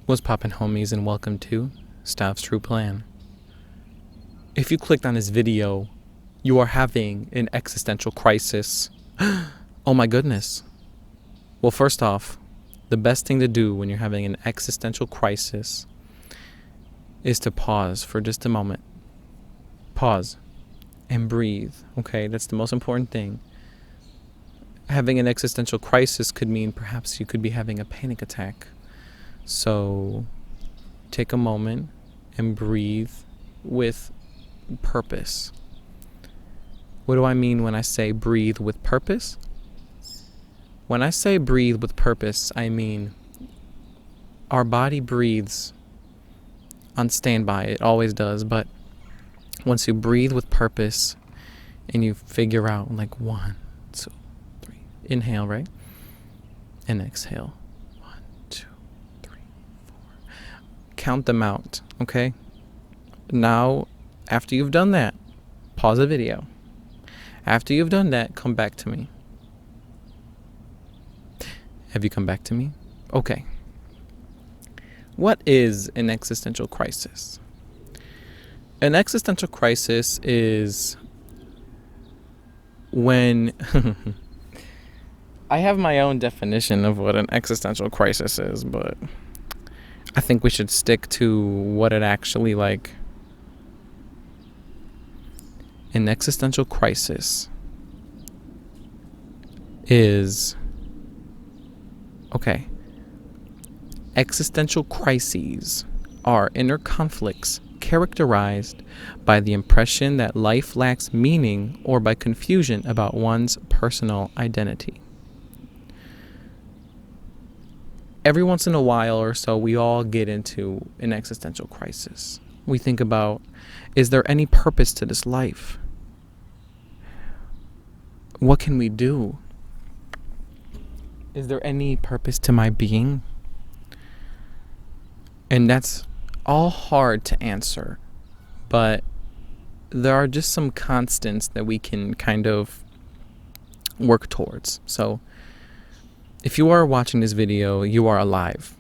What's poppin', homies, and welcome to Stav's True Plan. If you clicked on this video, you are having an existential crisis. Oh my goodness. Well, first off, the best thing to do when you're having an existential crisis is to pause for just a moment. Pause and breathe, okay? That's the most important thing. Having an existential crisis could mean perhaps you could be having a panic attack. So take a moment and breathe with purpose. What do I mean when I say breathe with purpose? When I say breathe with purpose, I mean our body breathes on standby. It always does. But once you breathe with purpose and you figure out like 1, 2, 3, inhale, right? And exhale. Count them out, okay? Now, after you've done that, pause the video. After you've done that, come back to me. Have you come back to me? Okay. What is an existential crisis? An existential crisis is when... I have my own definition of what an existential crisis is, but I think we should stick to what it actually like. An existential crisis is... Okay. Existential crises are inner conflicts characterized by the impression that life lacks meaning or by confusion about one's personal identity. Every once in a while or so, we all get into an existential crisis. We think about, is there any purpose to this life? What can we do? Is there any purpose to my being? And that's all hard to answer, but there are just some constants that we can kind of work towards. So if you are watching this video, you are alive.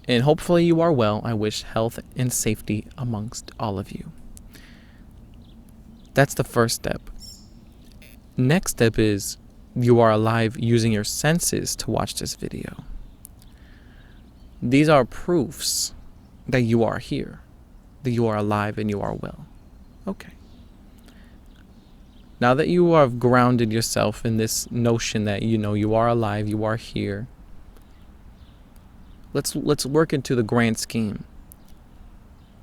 And hopefully you are well. I wish health and safety amongst all of you. That's the first step. Next step is you are alive using your senses to watch this video. These are proofs that you are here, that you are alive and you are well. Okay. Now that you have grounded yourself in this notion that, you are alive, you are here, let's work into the grand scheme.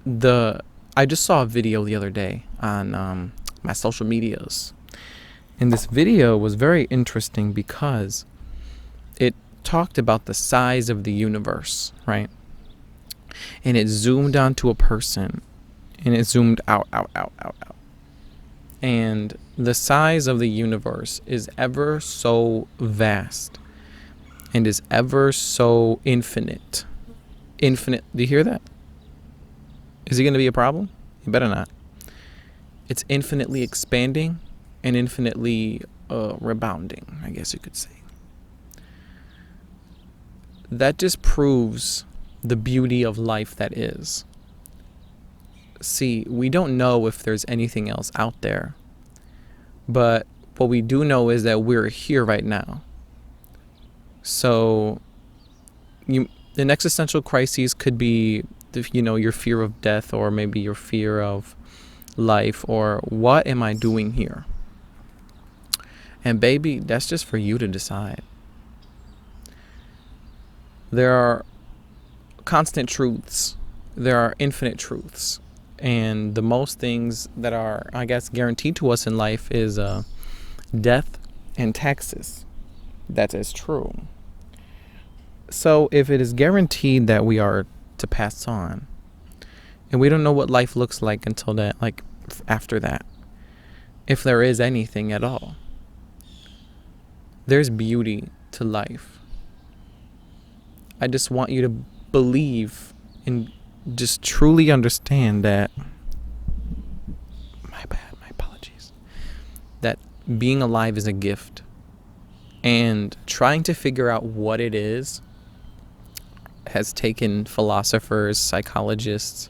I just saw a video the other day on my social medias. And this video was very interesting because it talked about the size of the universe, right? And it zoomed onto a person and it zoomed out. And the size of the universe is ever so vast and is ever so infinite. Infinite. Do you hear that? Is it going to be a problem? You better not. It's infinitely expanding and infinitely rebounding, I guess you could say. That just proves the beauty of life that is. See, we don't know if there's anything else out there, but what we do know is that we're here right now. So, an existential crisis could be, your fear of death, or maybe your fear of life, or what am I doing here? And baby, that's just for you to decide. There are constant truths. There are infinite truths. And the most things that are, I guess, guaranteed to us in life is death and taxes. That is true. So if it is guaranteed that we are to pass on, and we don't know what life looks like until that, like after that, if there is anything at all, there's beauty to life. I just want you to believe and just truly understand that, my apologies, that being alive is a gift. And trying to figure out what it is has taken philosophers, psychologists,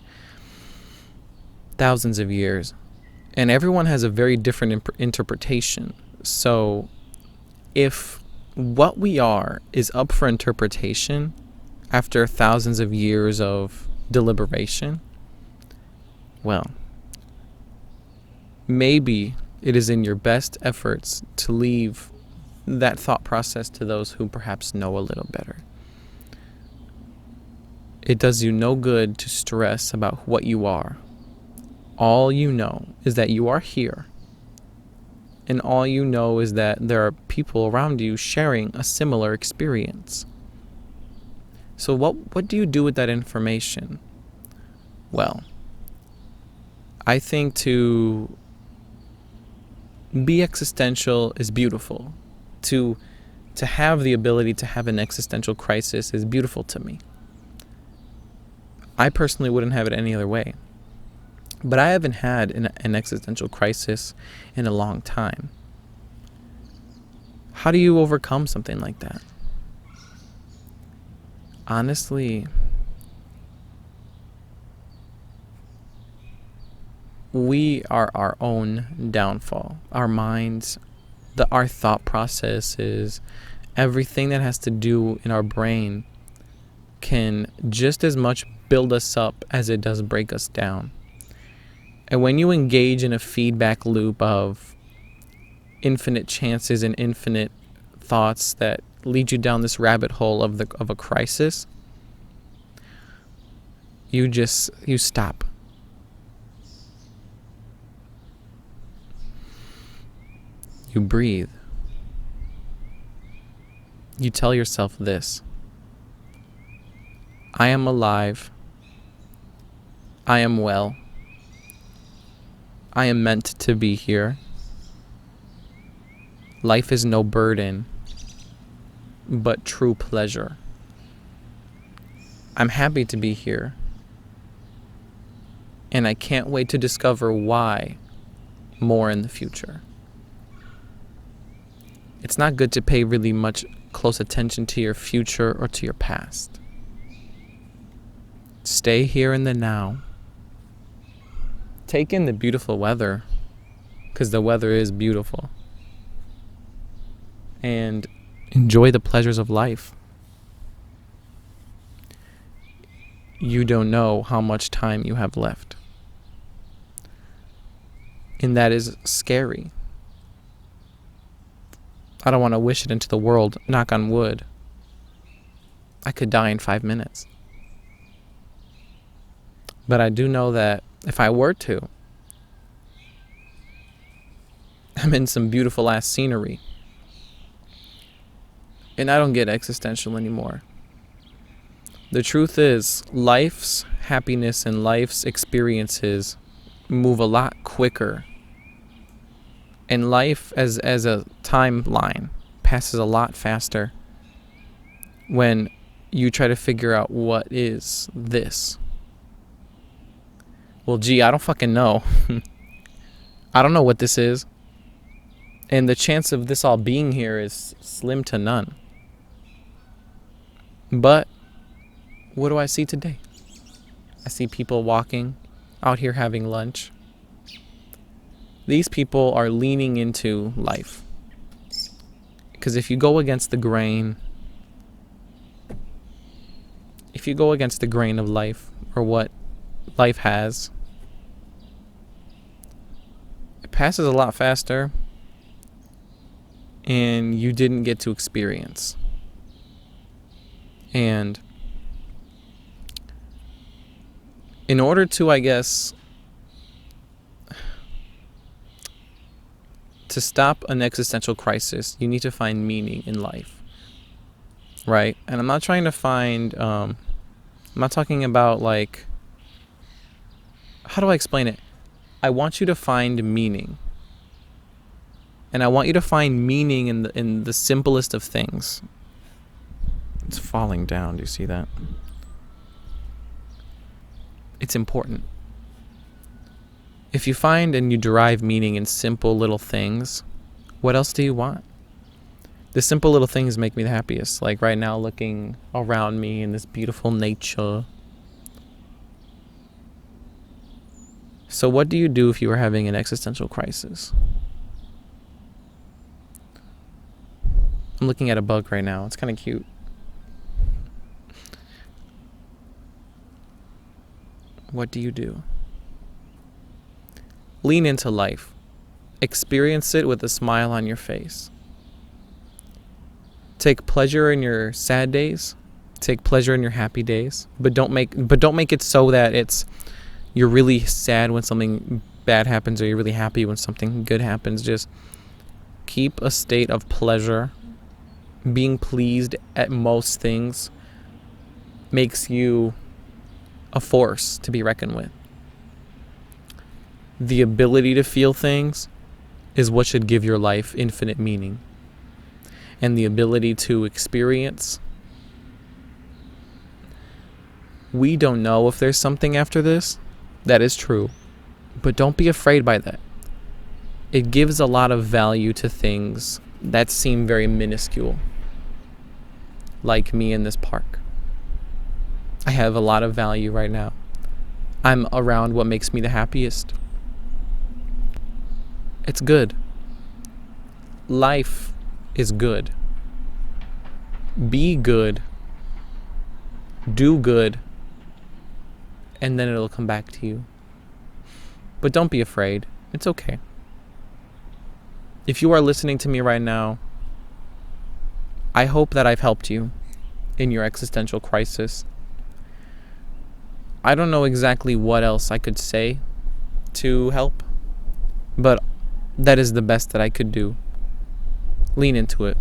thousands of years. And everyone has a very different interpretation. So if what we are is up for interpretation after thousands of years of deliberation, well, maybe it is in your best efforts to leave that thought process to those who perhaps know a little better. It does you no good to stress about what you are. All you know is that you are here. And all you know is that there are people around you sharing a similar experience. So what do you do with that information? Well, I think to be existential is beautiful. To have the ability to have an existential crisis is beautiful to me. I personally wouldn't have it any other way. But I haven't had an existential crisis in a long time. How do you overcome something like that? Honestly, we are our own downfall. Our minds, our thought processes, everything that has to do in our brain can just as much build us up as it does break us down. And when you engage in a feedback loop of infinite chances and infinite thoughts that lead you down this rabbit hole of a crisis, you stop. You breathe. You tell yourself this: I am alive. I am well. I am meant to be here. Life is no burden, but true pleasure. I'm happy to be here. And I can't wait to discover why more in the future. It's not good to pay really much close attention to your future or to your past. Stay here in the now. Take in the beautiful weather, because the weather is beautiful. And enjoy the pleasures of life. You don't know how much time you have left. And that is scary. I don't want to wish it into the world, knock on wood. I could die in 5 minutes. But I do know that if I were to, I'm in some beautiful ass scenery. And I don't get existential anymore. The truth is, life's happiness and life's experiences move a lot quicker. And life as a timeline passes a lot faster when you try to figure out what is this. Well, gee, I don't fucking know. I don't know what this is. And the chance of this all being here is slim to none. But what do I see today? I see people walking out here having lunch. These people are leaning into life. Because if you go against the grain, of life or what life has, it passes a lot faster and you didn't get to experience. And in order to, I guess, to stop an existential crisis, you need to find meaning in life, right? And I'm not trying to find, I'm not talking about like, how do I explain it? I want you to find meaning. And I want you to find meaning in the simplest of things. It's falling down. Do you see that? It's important. If you find and you derive meaning in simple little things, what else do you want? The simple little things make me the happiest. Like right now, looking around me in this beautiful nature. So what do you do if you are having an existential crisis? I'm looking at a bug right now. It's kind of cute. What do you do? Lean into life. Experience it with a smile on your face. Take pleasure in your sad days. Take pleasure in your happy days. But don't make it so that you're really sad when something bad happens or you're really happy when something good happens. Just keep a state of pleasure. Being pleased at most things makes you a force to be reckoned with. The ability to feel things is what should give your life infinite meaning. And the ability to experience. We don't know if there's something after this. That is true. But don't be afraid by that. It gives a lot of value to things that seem very minuscule. Like me in this park. I have a lot of value right now. I'm around what makes me the happiest. It's good. Life is good. Be good. Do good. And then it'll come back to you. But don't be afraid. It's okay. If you are listening to me right now, I hope that I've helped you in your existential crisis. I don't know exactly what else I could say to help, but that is the best that I could do. Lean into it.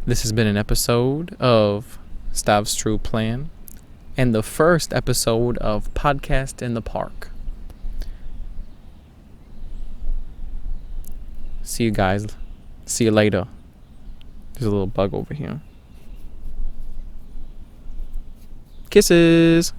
This has been an episode of Stav's True Plan and the first episode of Podcast in the Park. See you guys. See you later. There's a little bug over here. Kisses.